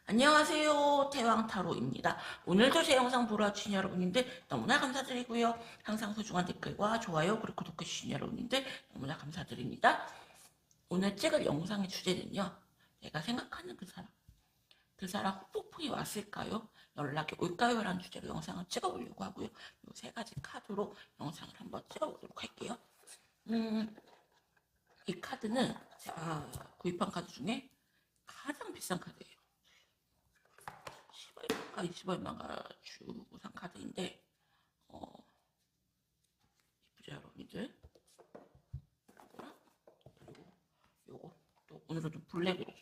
안녕하세요, 태왕타로입니다. 오늘도 제 영상 보러 와주신 여러분님들 너무나 감사드리고요. 항상 소중한 댓글과 좋아요 그리고 구독해주신 여러분님들 너무나 감사드립니다. 오늘 찍을 영상의 주제는요, 내가 생각하는 그 사람 후폭풍이 왔을까요? 연락이 올까요? 라는 주제로 영상을 찍어보려고 하고요. 이 세 가지 카드로 영상을 한번 찍어보도록 할게요. 이 카드는 제가 구입한 카드 중에 가장 비싼 카드예요. 10얼마가 20얼마가 주고 산 카드인데 이쁘죠 여러분들? 그리고 요거 또 오늘은 좀 블랙으로,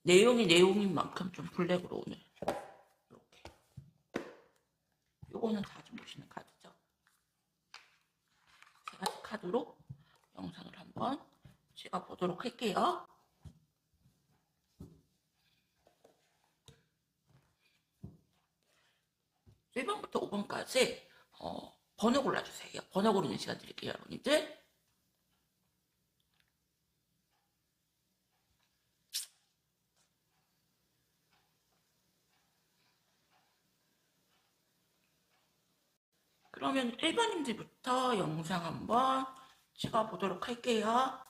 내용인 만큼 좀 블랙으로 오늘 이렇게, 요거는 자주 보시는 카드죠. 세 가지 카드로 영상을 한번 찍어보도록 할게요. 1번부터 5번까지 번호 골라주세요. 번호 고르는 시간 드릴게요, 여러분들. 그러면 1번님들부터 영상 한번 찍어보도록 할게요.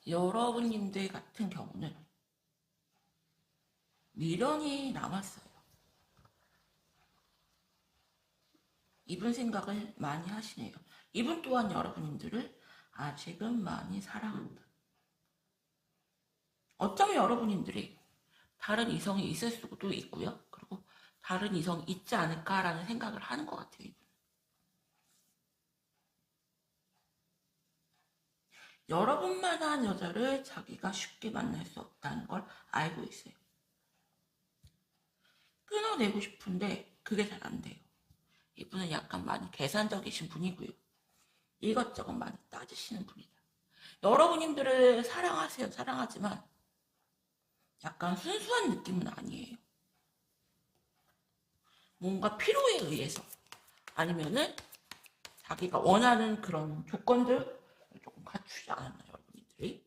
여러분님들 같은 경우는 미련이 남았어요. 이분 생각을 많이 하시네요. 이분 또한 여러분님들을 아직은 많이 사랑한다. 어쩌면 여러분님들이 다른 이성이 있을 수도 있고요. 그리고 다른 이성이 있지 않을까라는 생각을 하는 것 같아요. 이분. 여러분만한 여자를 자기가 쉽게 만날 수 없다는 걸 알고 있어요. 끊어내고 싶은데 그게 잘 안 돼요. 이분은 약간 많이 계산적이신 분이고요. 이것저것 많이 따지시는 분이다. 여러분님들을 사랑하세요. 사랑하지만 약간 순수한 느낌은 아니에요. 뭔가 필요에 의해서, 아니면은 자기가 원하는 그런 조건들 조금 갖추지 않았나요, 여러분들이?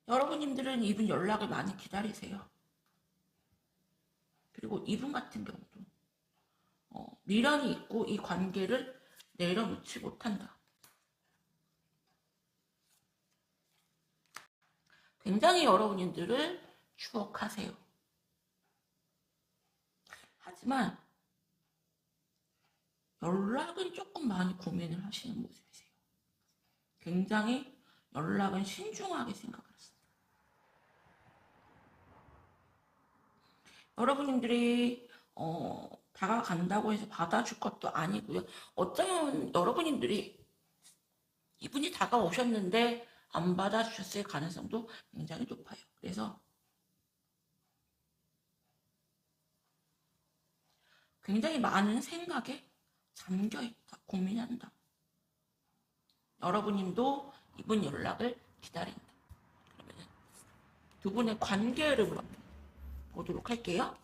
여러분님들은 이분 연락을 많이 기다리세요. 그리고 이분 같은 경우도 미련이 있고 이 관계를 내려놓지 못한다. 굉장히 여러분들을 추억하세요. 하지만 연락은 조금 많이 고민을 하시는 모습이세요. 굉장히 연락은 신중하게 생각을 했습니다. 여러분들이 다가간다고 해서 받아줄 것도 아니고요. 어쩌면 여러분들이 이분이 다가오셨는데 안 받아주셨을 가능성도 굉장히 높아요. 그래서 굉장히 많은 생각에 잠겨있다, 고민한다. 여러분님도 이분 연락을 기다린다. 그러면 두 분의 관계를 보도록 할게요.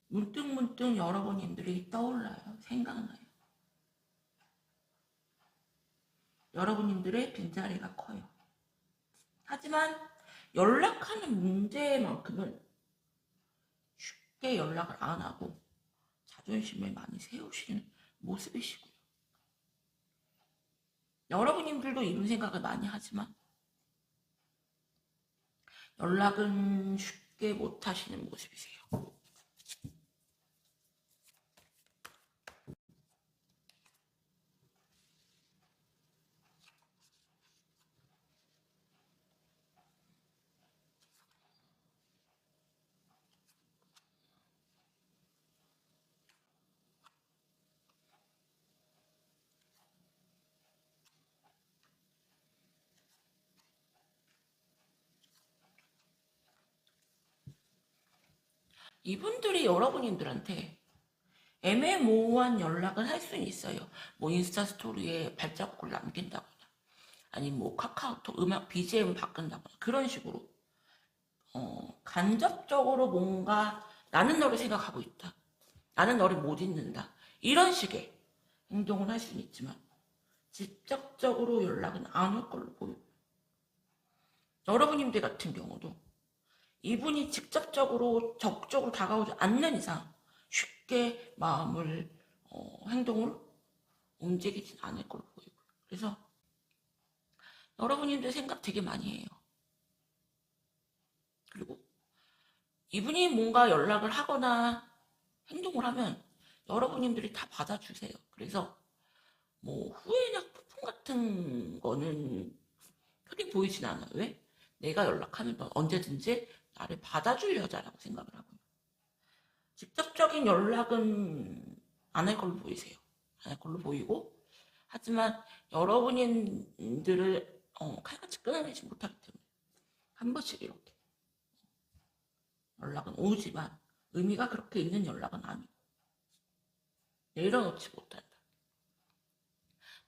문득문득 여러분님들이 떠올라요. 생각나요. 여러분님들의 빈자리가 커요. 하지만 연락하는 문제만큼은 쉽게 연락을 안 하고 자존심을 많이 세우시는 모습이시고요. 여러분님들도 이런 생각을 많이 하지만 연락은 쉽게 못 하시는 모습이세요. 이분들이 여러분님들한테 애매모호한 연락을 할 수는 있어요. 뭐 인스타 스토리에 발자국을 남긴다거나 아니면 뭐 카카오톡 음악 BGM 바꾼다거나 그런 식으로 간접적으로 뭔가 나는 너를 생각하고 있다. 나는 너를 못 잊는다. 이런 식의 행동을 할 수는 있지만 직접적으로 연락은 안 올 걸로 보여요. 여러분님들 같은 경우도 이분이 직접적으로 적극적으로 다가오지 않는 이상 쉽게 마음을 행동을 움직이진 않을 걸로 보이고요. 그래서 여러분님들 생각 되게 많이 해요. 그리고 이분이 뭔가 연락을 하거나 행동을 하면 여러분님들이 다 받아주세요. 그래서 뭐 후회나 폭풍 같은 거는 크게 보이진 않아요. 왜? 내가 연락하면 넌 언제든지 나를 받아줄 여자라고 생각을 하고요. 직접적인 연락은 안 할 걸로 보이세요. 안 할 걸로 보이고 하지만 여러분들을 칼같이 끊어내지 못하기 때문에 한 번씩 이렇게 연락은 오지만 의미가 그렇게 있는 연락은 아니고 내려놓지 못한다.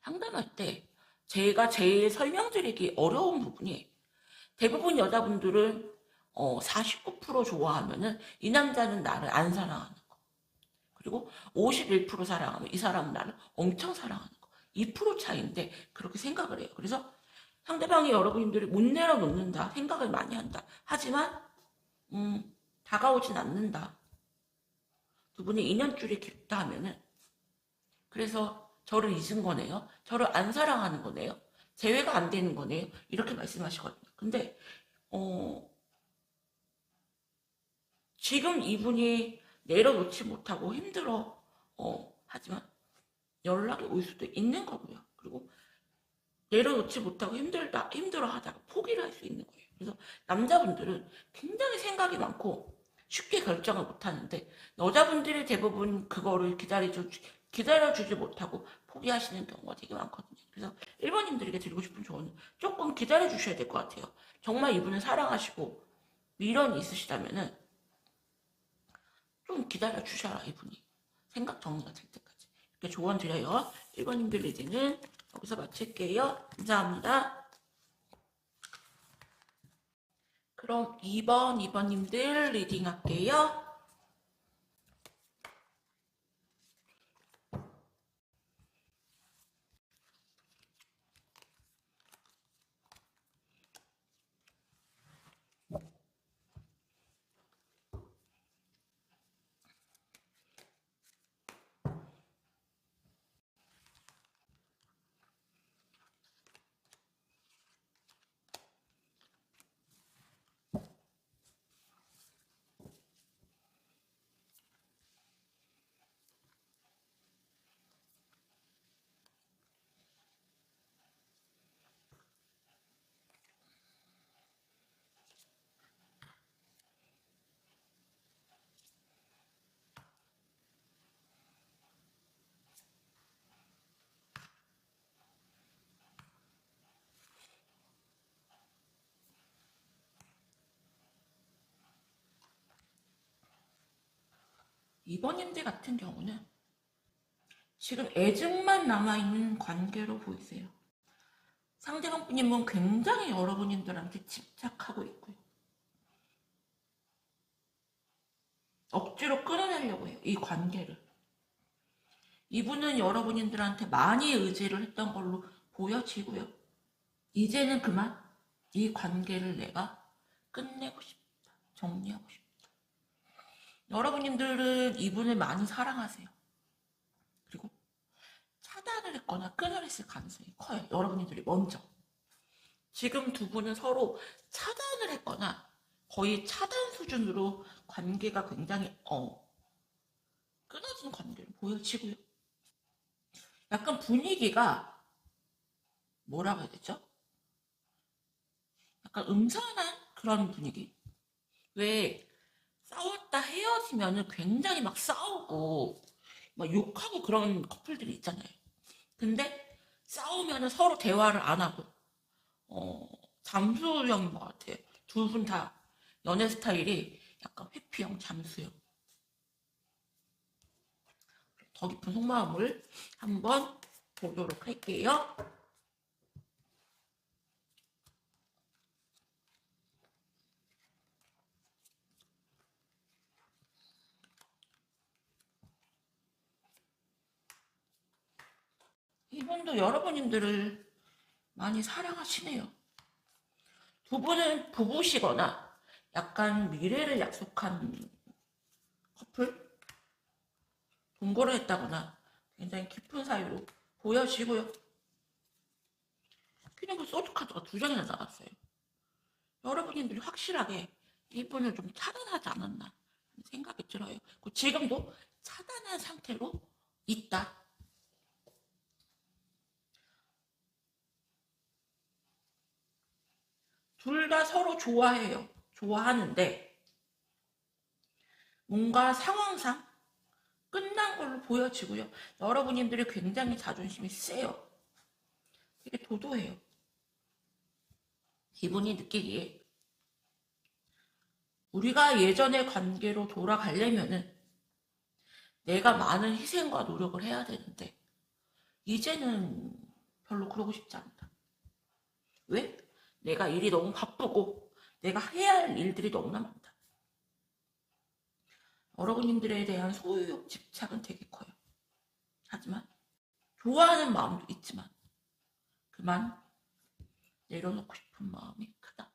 상담할 때 제가 제일 설명드리기 어려운 부분이 대부분 여자분들은 49% 좋아하면은 이 남자는 나를 안 사랑하는 거. 그리고 51% 사랑하면 이 사람은 나를 엄청 사랑하는 거. 2% 차이인데 그렇게 생각을 해요. 그래서 상대방이 여러분들이 못 내려놓는다. 생각을 많이 한다. 하지만 다가오진 않는다. 두 분이 인연줄이 깊다 하면은 그래서 저를 잊은 거네요. 저를 안 사랑하는 거네요. 재회가 안 되는 거네요. 이렇게 말씀하시거든요. 근데 지금 이분이 내려놓지 못하고 힘들어 하지만 연락이 올 수도 있는 거고요. 그리고 내려놓지 못하고 힘들어 하다가 포기를 할 수 있는 거예요. 그래서 남자분들은 굉장히 생각이 많고 쉽게 결정을 못 하는데 여자분들이 대부분 그거를 기다려주지 못하고 포기하시는 경우가 되게 많거든요. 그래서 1번님들에게 드리고 싶은 조언은 조금 기다려주셔야 될 것 같아요. 정말 이분을 사랑하시고 미련이 있으시다면은 좀 기다려주셔라, 이분이. 생각 정리가 될 때까지. 이렇게 조언 드려요. 1번님들 리딩은 여기서 마칠게요. 감사합니다. 그럼 2번님들 리딩 할게요. 2번님들 같은 경우는 지금 애증만 남아있는 관계로 보이세요. 상대방 분님은 굉장히 여러분들한테 집착하고 있고요. 억지로 끌어내려고 해요. 이 관계를. 이분은 여러분들한테 많이 의지를 했던 걸로 보여지고요. 이제는 그만 이 관계를 내가 끝내고 싶다. 정리하고 싶다. 여러분들은 이분을 많이 사랑하세요. 그리고 차단을 했거나 끊어냈을 가능성이 커요. 여러분들이 먼저. 지금 두 분은 서로 차단을 했거나 거의 차단 수준으로 관계가 굉장히 끊어진 관계로 보여지고요. 약간 분위기가 뭐라고 해야 되죠? 약간 음산한 그런 분위기. 왜 싸웠다 헤어지면은 굉장히 막 싸우고 막 욕하고 그런 커플들이 있잖아요. 근데 싸우면은 서로 대화를 안 하고 잠수형인 것 같아요. 두 분 다 연애 스타일이 약간 회피형, 잠수형. 더 깊은 속마음을 한번 보도록 할게요. 이분도 여러분들을 많이 사랑하시네요. 두 분은 부부시거나 약간 미래를 약속한 커플? 동거를 했다거나 굉장히 깊은 사이로 보여지고요. 그냥 그 소드카드가 두 장이나 나왔어요. 여러분들이 확실하게 이분을 좀 차단하지 않았나 생각이 들어요. 지금도 차단한 상태로 있다. 둘 다 서로 좋아해요. 좋아하는데 뭔가 상황상 끝난 걸로 보여지고요. 여러분들이 굉장히 자존심이 세요. 되게 도도해요. 기분이 느끼기에 우리가 예전의 관계로 돌아가려면은 내가 많은 희생과 노력을 해야 되는데 이제는 별로 그러고 싶지 않다. 왜? 내가 일이 너무 바쁘고 내가 해야 할 일들이 너무나 많다. 여러분들에 대한 소유욕 집착은 되게 커요. 하지만 좋아하는 마음도 있지만 그만 내려놓고 싶은 마음이 크다.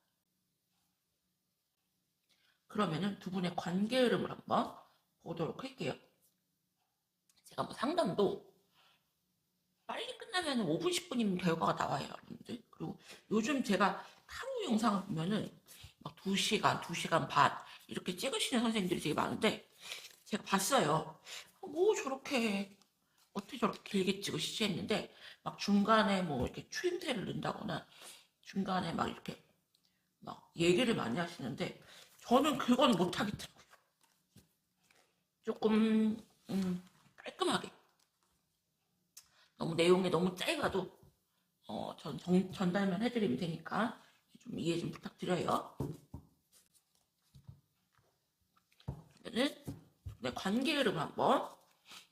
그러면은 두 분의 관계 흐름을 한번 보도록 할게요. 제가 뭐 상담도 빨리 끝나면 5분, 10분이면 결과가 나와요, 여러분들. 그리고 요즘 제가 타로 영상을 보면은 막 2시간, 2시간 반 이렇게 찍으시는 선생님들이 되게 많은데 제가 봤어요. 뭐 저렇게 어떻게 저렇게 길게 찍으시지 했는데 막 중간에 뭐 이렇게 추임새를 넣는다거나 중간에 막 이렇게 막 얘기를 많이 하시는데 저는 그건 못하겠더라고요. 조금 깔끔하게 너무 내용이 너무 짧아도 전달만 해드리면 되니까 좀 이해 좀 부탁드려요. 그러면은 네, 관계 흐름 한번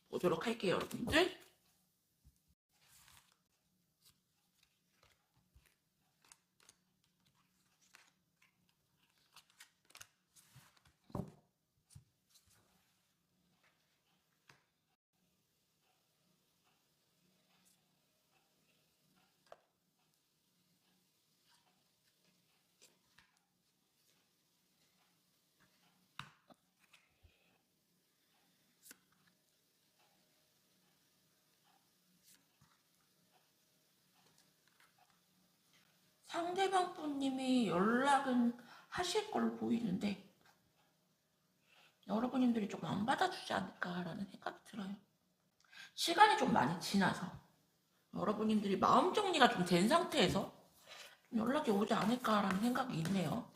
보도록 할게요, 여러분들. 상대방 분님이 연락은 하실 걸로 보이는데 여러분들이 조금 안 받아주지 않을까라는 생각이 들어요. 시간이 좀 많이 지나서 여러분들이 마음 정리가 좀 된 상태에서 좀 연락이 오지 않을까라는 생각이 있네요.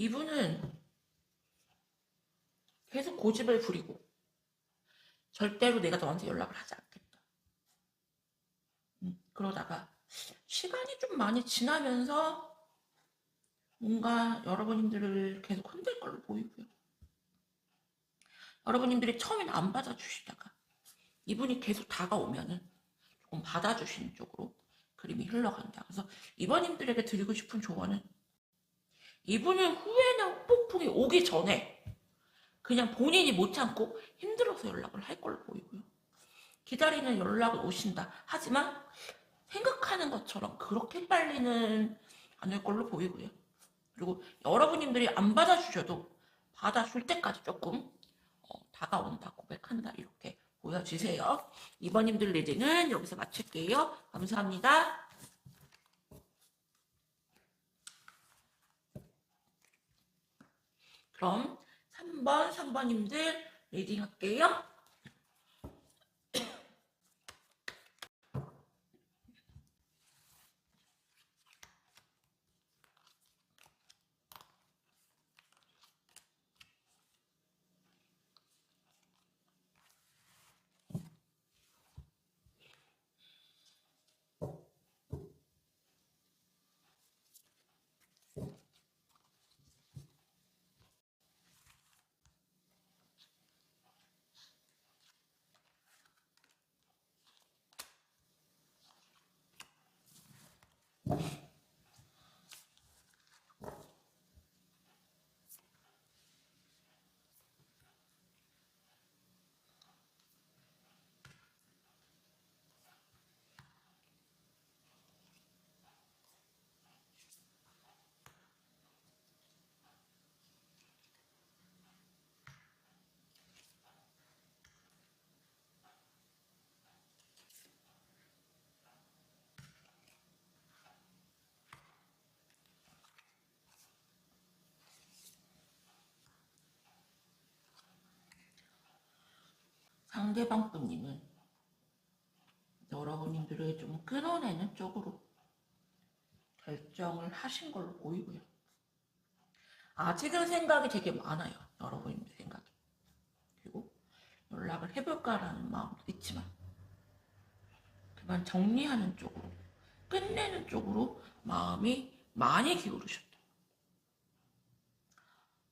이분은 계속 고집을 부리고 절대로 내가 너한테 연락을 하지 않겠다. 그러다가 시간이 좀 많이 지나면서 뭔가 여러분님들을 계속 흔들 걸로 보이고요. 여러분님들이 처음에는 안 받아주시다가 이분이 계속 다가오면은 조금 받아주시는 쪽으로 그림이 흘러간다. 그래서 이번님들에게 드리고 싶은 조언은 이분은 후회나 폭풍이 오기 전에 그냥 본인이 못 참고 힘들어서 연락을 할 걸로 보이고요. 기다리는 연락은 오신다. 하지만 생각하는 것처럼 그렇게 빨리는 않을 걸로 보이고요. 그리고 여러분님들이 안 받아주셔도 받아줄 때까지 조금 다가온다, 고백한다 이렇게 보여주세요. 이번님들 리딩은 여기서 마칠게요. 감사합니다. 그럼 3번님들 리딩 할게요. 상대방 분님은 여러분님들을 좀 끌어내는 쪽으로 결정을 하신 걸로 보이고요. 아직은 생각이 되게 많아요. 여러분님들 생각이. 그리고 연락을 해볼까라는 마음도 있지만 그만 정리하는 쪽으로, 끝내는 쪽으로 마음이 많이 기울으셨다.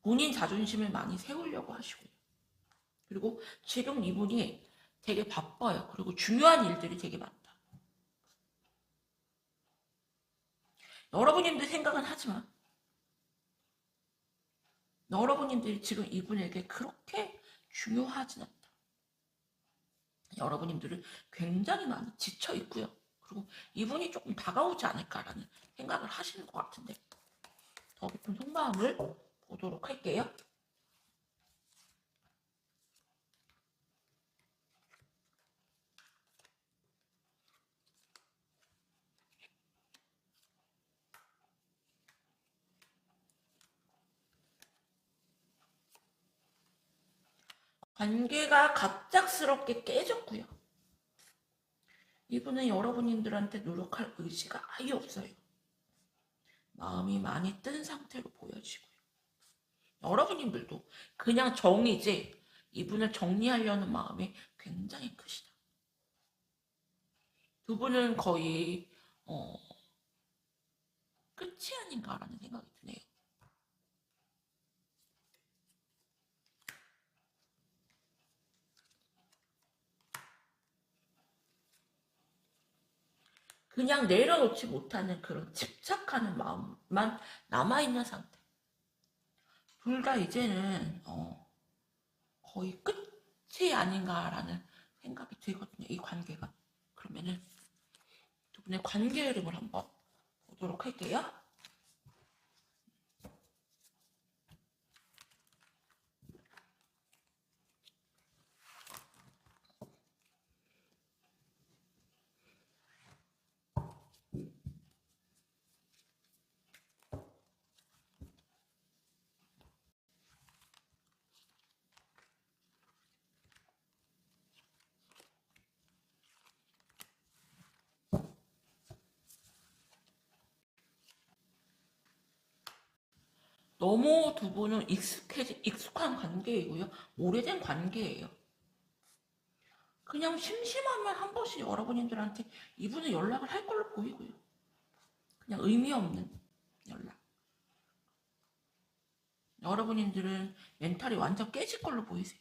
본인 자존심을 많이 세우려고 하시고요. 그리고 지금 이분이 되게 바빠요. 그리고 중요한 일들이 되게 많다. 여러분님들 생각은 하지만 여러분님들이 지금 이분에게 그렇게 중요하진 않다. 여러분님들은 굉장히 많이 지쳐 있고요. 그리고 이분이 조금 다가오지 않을까라는 생각을 하시는 것 같은데 더 깊은 속마음을 보도록 할게요. 관계가 갑작스럽게 깨졌고요. 이분은 여러분님들한테 노력할 의지가 아예 없어요. 마음이 많이 뜬 상태로 보여지고요. 여러분님들도 그냥 정이지 이분을 정리하려는 마음이 굉장히 크시다. 두 분은 거의 끝이 아닌가라는 생각이 드네요. 그냥 내려놓지 못하는 그런 집착하는 마음만 남아있는 상태. 둘 다 이제는 거의 끝이 아닌가라는 생각이 들거든요. 이 관계가. 그러면은 두 분의 관계 흐름을 한번 보도록 할게요. 너무 두 분은 익숙한 관계이고요. 오래된 관계예요. 그냥 심심하면 한 번씩 여러분들한테 이분은 연락을 할 걸로 보이고요. 그냥 의미 없는 연락. 여러분들은 멘탈이 완전 깨질 걸로 보이세요.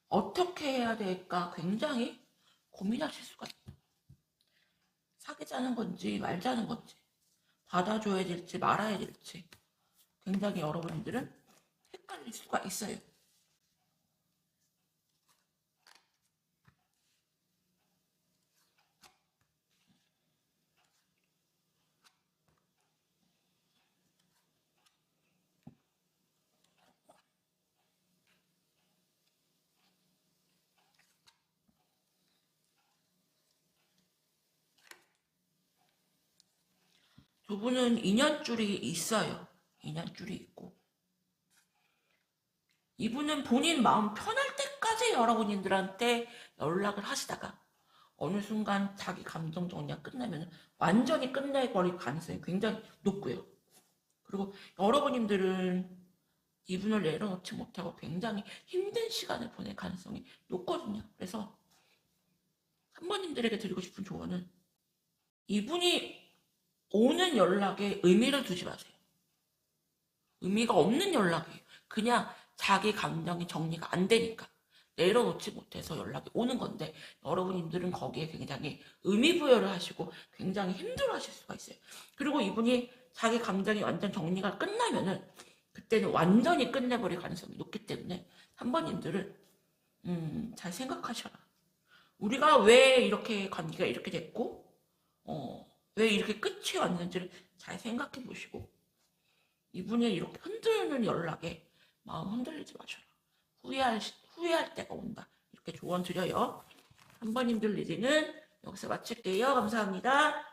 어떻게 해야 될까 굉장히 고민하실 수가 있어요. 사귀자는 건지 말자는 건지 받아줘야 될지 말아야 될지 굉장히 여러분들은 헷갈릴 수가 있어요. 두 분은 인연줄이 있어요. 인연줄이 있고 이분은 본인 마음 편할 때까지 여러분들한테 연락을 하시다가 어느 순간 자기 감정 정리가 끝나면 완전히 끝내버릴 가능성이 굉장히 높고요. 그리고 여러분들은 이분을 내려놓지 못하고 굉장히 힘든 시간을 보낼 가능성이 높거든요. 그래서 한번님들에게 드리고 싶은 조언은 이분이 오는 연락에 의미를 두지 마세요. 의미가 없는 연락이에요. 그냥 자기 감정이 정리가 안 되니까 내려놓지 못해서 연락이 오는 건데 여러분들은 거기에 굉장히 의미 부여를 하시고 굉장히 힘들어 하실 수가 있어요. 그리고 이분이 자기 감정이 완전 정리가 끝나면은 그때는 완전히 끝내버릴 가능성이 높기 때문에 한번님들은 잘 생각하셔라. 우리가 왜 이렇게 관계가 이렇게 됐고 왜 이렇게 끝이 왔는지를 잘 생각해 보시고 이분의 이렇게 흔드는 연락에 마음 흔들리지 마셔라. 후회할 때가 온다. 이렇게 조언 드려요. 한번님들 리딩은 여기서 마칠게요. 감사합니다.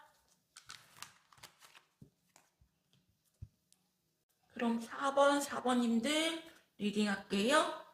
그럼 4번님들 리딩 할게요.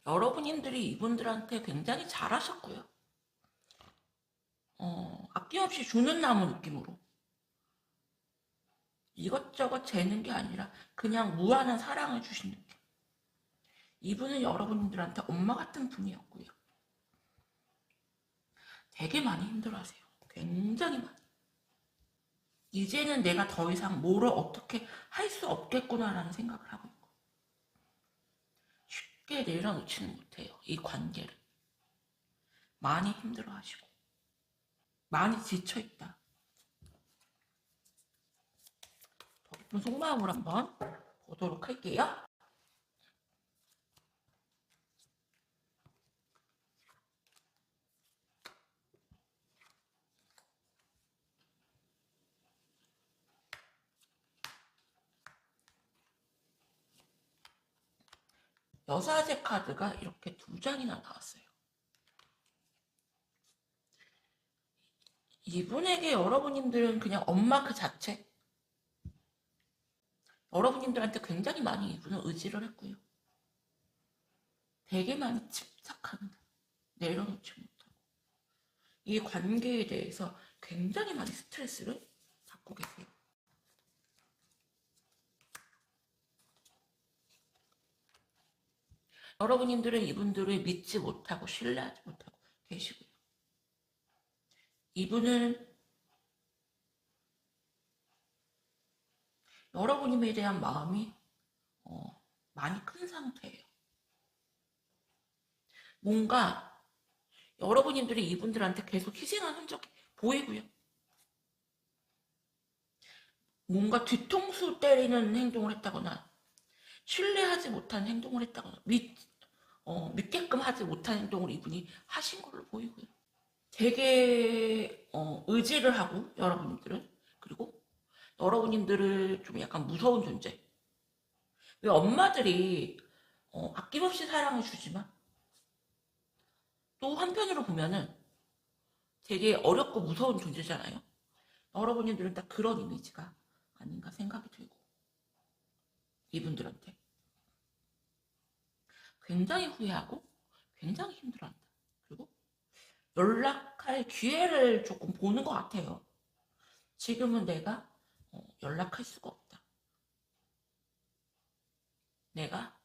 여러분들이 이분들한테 굉장히 잘하셨고요. 아낌없이 주는 나무 느낌으로 이것저것 재는 게 아니라 그냥 무한한 사랑을 주신 느낌. 이분은 여러분들한테 엄마 같은 분이었고요. 되게 많이 힘들어하세요. 굉장히 많이. 이제는 내가 더 이상 뭐를 어떻게 할 수 없겠구나라는 생각을 하고 있고 쉽게 내려놓지는 못해요. 이 관계를. 많이 힘들어하시고 많이 지쳐있다. 더 깊은 속마음을 한번 보도록 할게요. 여사제 카드가 이렇게 2장이나 나왔어요. 이분에게 여러분들은 그냥 엄마 그 자체. 여러분들한테 굉장히 많이 이분은 의지를 했고요. 되게 많이 집착하는, 내려놓지 못하고 이 관계에 대해서 굉장히 많이 스트레스를 받고 계세요. 여러분들은 이분들을 믿지 못하고 신뢰하지 못하고 계시고요. 이분은 여러분에 대한 마음이 많이 큰 상태예요. 뭔가 여러분들이 이분들한테 계속 희생한 흔적이 보이고요. 뭔가 뒤통수 때리는 행동을 했다거나 신뢰하지 못한 행동을 했다거나 믿게끔 하지 못한 행동을 이분이 하신 걸로 보이고요. 되게 의지를 하고 여러분들은, 그리고 여러분들을 좀 약간 무서운 존재. 왜 엄마들이 아낌없이 사랑을 주지만 또 한편으로 보면은 되게 어렵고 무서운 존재잖아요. 여러분들은 딱 그런 이미지가 아닌가 생각이 들고, 이분들한테 굉장히 후회하고 굉장히 힘들어한다. 그리고 연락할 기회를 조금 보는 것 같아요. 지금은 내가 연락할 수가 없다. 내가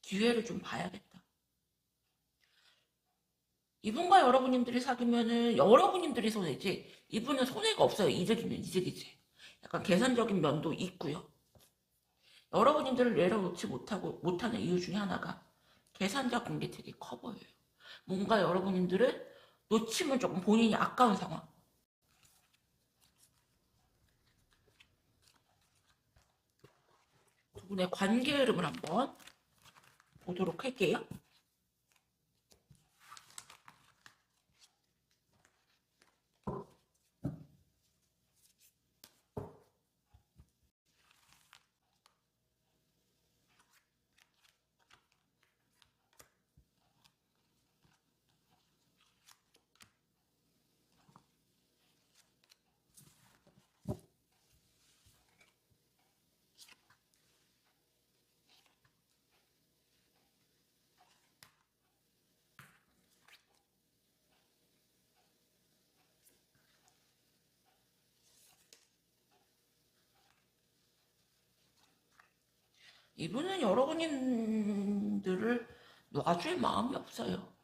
기회를 좀 봐야겠다. 이분과 여러분들이 사귀면은 여러분들이 손해지 이분은 손해가 없어요. 이득이면 이득이지. 약간 계산적인 면도 있고요. 여러분들을 내려놓지 못하는 이유 중에 하나가 계산적인 게 되게 커 보여요. 뭔가 여러분들을 놓치면 조금 본인이 아까운 상황. 두 분의 관계 흐름을 한번 보도록 할게요. 이분은 여러분들을 놔줄 마음이 없어요.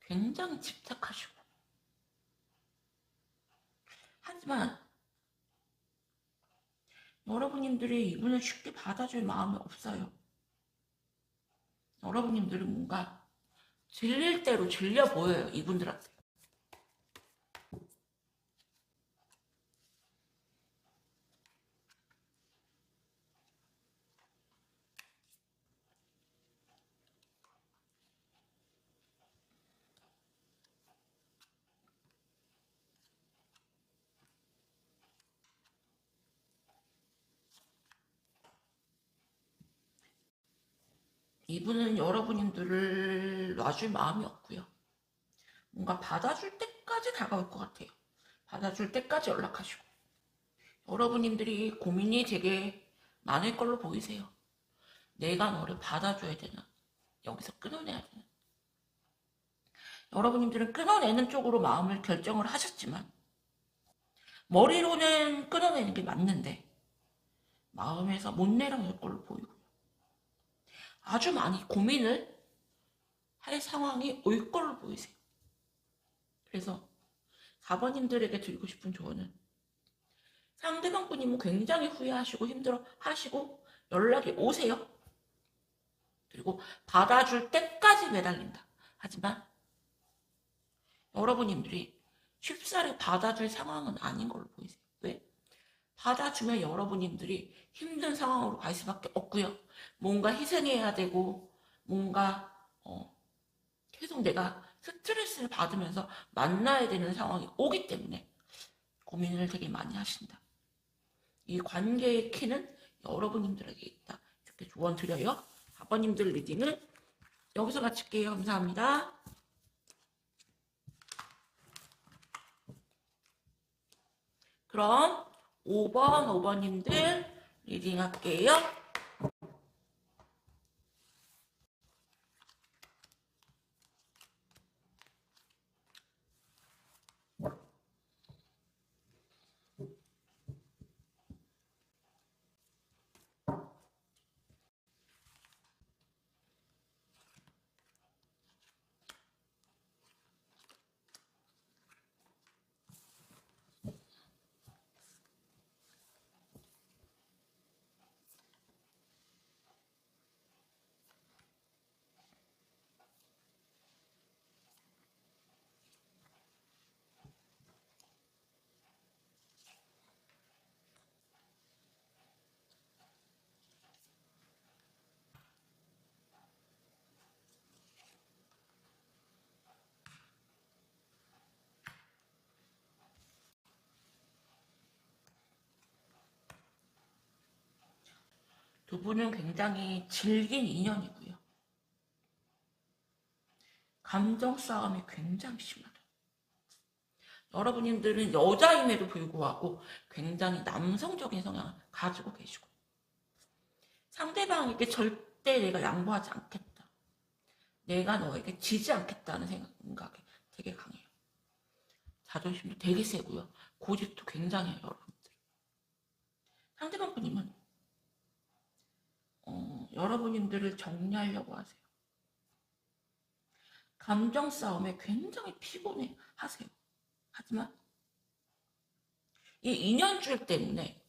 굉장히 집착하시고. 하지만 여러분들이 이분을 쉽게 받아줄 마음이 없어요. 여러분들은 뭔가 질릴 대로 질려 보여요. 이분들한테. 이분은 여러분들을 놔줄 마음이 없고요. 뭔가 받아줄 때까지 다가올 것 같아요. 받아줄 때까지 연락하시고. 여러분들이 고민이 되게 많을 걸로 보이세요. 내가 너를 받아줘야 되나? 여기서 끊어내야 되나? 여러분들은 끊어내는 쪽으로 마음을 결정을 하셨지만 머리로는 끊어내는 게 맞는데 마음에서 못 내려놓을 걸로 보이고요. 아주 많이 고민을 할 상황이 올 걸로 보이세요. 그래서 4번님들에게 드리고 싶은 조언은 상대방 분이면 굉장히 후회하시고 힘들어 하시고 연락이 오세요. 그리고 받아줄 때까지 매달린다. 하지만 여러분들이 쉽사리 받아줄 상황은 아닌 걸로 보이세요. 왜? 받아주면 여러분들이 힘든 상황으로 갈 수밖에 없고요. 뭔가 희생해야 되고 뭔가 계속 내가 스트레스를 받으면서 만나야 되는 상황이 오기 때문에 고민을 되게 많이 하신다. 이 관계의 키는 여러분들에게 있다. 이렇게 조언 드려요. 아버님들 리딩은 여기서 마칠게요. 감사합니다. 그럼 5번님들 리딩 할게요. 두 분은 굉장히 질긴 인연이고요. 감정 싸움이 굉장히 심하다. 여러분들은 여자임에도 불구하고 굉장히 남성적인 성향을 가지고 계시고, 상대방에게 절대 내가 양보하지 않겠다, 내가 너에게 지지 않겠다는 생각이 되게 강해요. 자존심도 되게 세고요. 고집도 굉장해요, 여러분들. 상대방 분님은 여러분들을 정리하려고 하세요. 감정 싸움에 굉장히 피곤해 하세요. 하지만 이 인연줄 때문에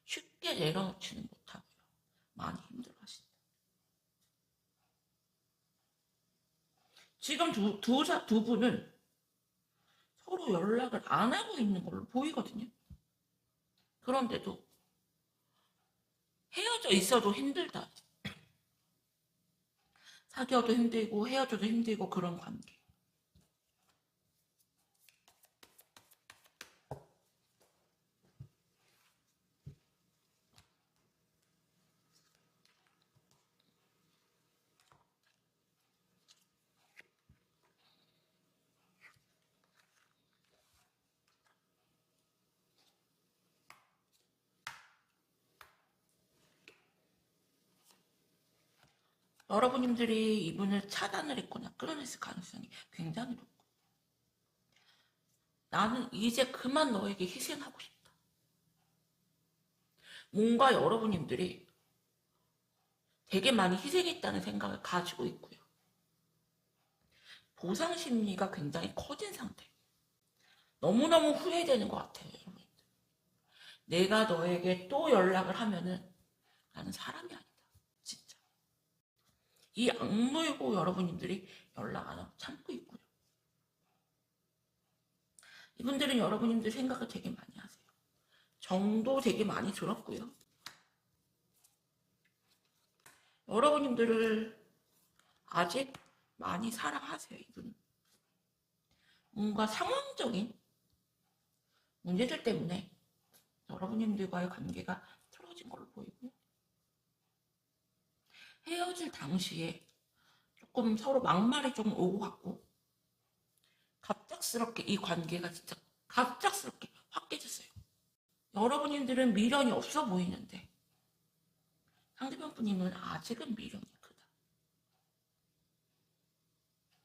쉽게 내려놓지는 못하고요. 많이 힘들어 하신다. 지금 두 분은 서로 연락을 안 하고 있는 걸로 보이거든요. 그런데도 헤어져 있어도 힘들다. 사귀어도 힘들고 헤어져도 힘들고 그런 관계. 여러분들이 이분을 차단을 했거나 끌어냈을 가능성이 굉장히 높고, 나는 이제 그만 너에게 희생하고 싶다. 뭔가 여러분들이 되게 많이 희생했다는 생각을 가지고 있고요. 보상 심리가 굉장히 커진 상태. 너무너무 후회되는 것 같아요, 여러분들. 내가 너에게 또 연락을 하면은 나는 사람이 아니다. 진짜. 이 악물고 여러분들이 연락 안 하고 참고 있고요. 이분들은 여러분들 생각을 되게 많이 하세요. 정도 되게 많이 들었고요. 여러분들을 아직 많이 사랑하세요, 이분은. 뭔가 상황적인 문제들 때문에 여러분들과의 관계가 틀어진 걸로 보이고요. 헤어질 당시에 조금 서로 막말이 좀 오고 갔고, 갑작스럽게 이 관계가 진짜 갑작스럽게 확 깨졌어요. 여러분들은 미련이 없어 보이는데 상대방 분님은 아직은 미련이 크다.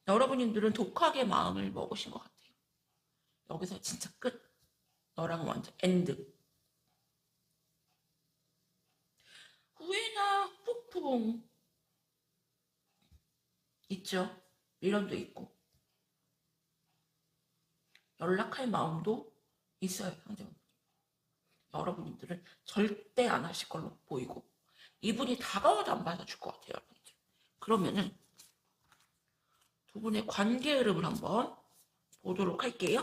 여러분들은 독하게 마음을 먹으신 것 같아요. 여기서 진짜 끝. 너랑 완전 엔드. 후회나 폭풍 있죠. 미련도 있고 연락할 마음도 있어요. 상대방. 여러분들은 절대 안 하실 걸로 보이고, 이분이 다가와도 안 받아줄 것 같아요, 여러분들. 그러면은 두 분의 관계 흐름을 한번 보도록 할게요.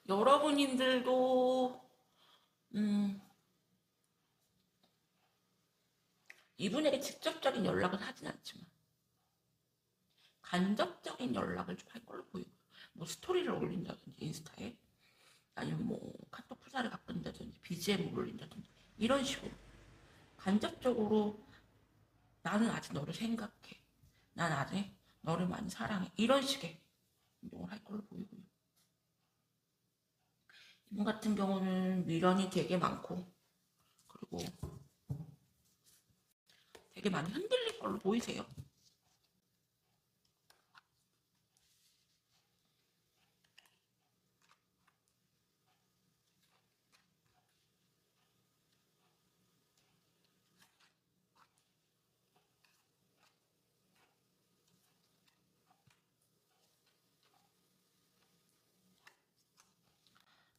여러분들도 이분에게 직접적인 연락은 하진 않지만 간접적인 연락을 좀 할 걸로 보이고, 뭐 스토리를 올린다든지 인스타에, 아니면 뭐 카톡 프사를 바꾼다든지 BGM을 올린다든지 이런 식으로 간접적으로 나는 아직 너를 생각해, 난 아직 너를 많이 사랑해, 이런 식의 행동을 할 걸로 보이고요. 이분 같은 경우는 미련이 되게 많고, 그리고 되게 많이 흔들릴 걸로 보이세요.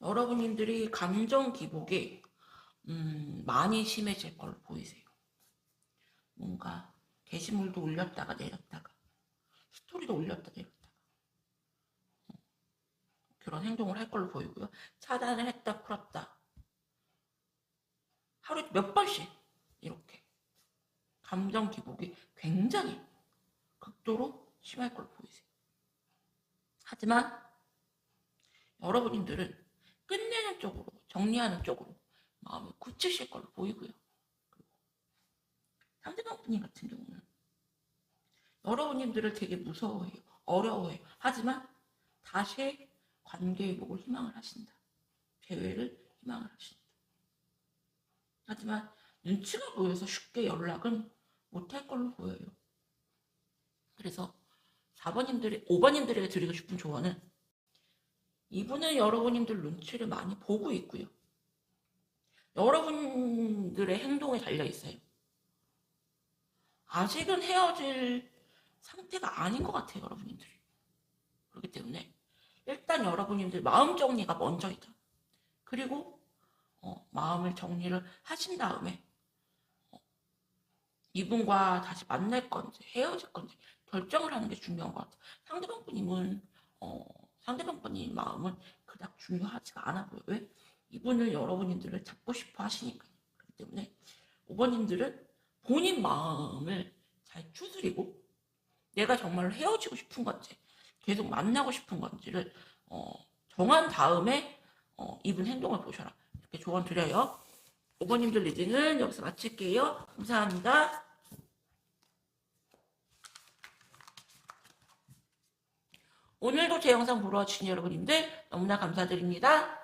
여러분들이 감정 기복이 많이 심해질 걸로 보이세요. 뭔가 게시물도 올렸다가 내렸다가 스토리도 올렸다 내렸다가 그런 행동을 할 걸로 보이고요. 차단을 했다 풀었다 하루에 몇 번씩 이렇게 감정 기복이 굉장히 극도로 심할 걸로 보이세요. 하지만 여러분들은 끝내는 쪽으로 정리하는 쪽으로 마음을 굳히실 걸로 보이고요. 그리고 상대방 분님 같은 경우는 여러분들을 되게 무서워해요. 어려워해요. 하지만 다시 관계 회복을 희망을 하신다. 재회를 희망을 하신다. 하지만 눈치가 보여서 쉽게 연락은 못할 걸로 보여요. 그래서 5번님들에게 드리고 싶은 조언은 이분은 여러분들 눈치를 많이 보고 있고요. 여러분들의 행동에 달려있어요. 아직은 헤어질 상태가 아닌 것 같아요, 여러분들이. 그렇기 때문에 일단 여러분들 마음 정리가 먼저이다. 그리고 마음을 정리를 하신 다음에 이분과 다시 만날 건지 헤어질 건지 결정을 하는 게 중요한 것 같아요. 상대방 분님 마음은 그닥 중요하지가 않아 보여요. 왜? 이분은 여러분들을 잡고 싶어 하시니까요. 그렇기 때문에 5번님들은 본인 마음을 잘 추스리고 내가 정말로 헤어지고 싶은 건지 계속 만나고 싶은 건지를 정한 다음에 이분 행동을 보셔라. 이렇게 조언 드려요. 5번님들 리딩은 여기서 마칠게요. 감사합니다. 오늘도 제 영상 보러 와주신 여러분님들 너무나 감사드립니다.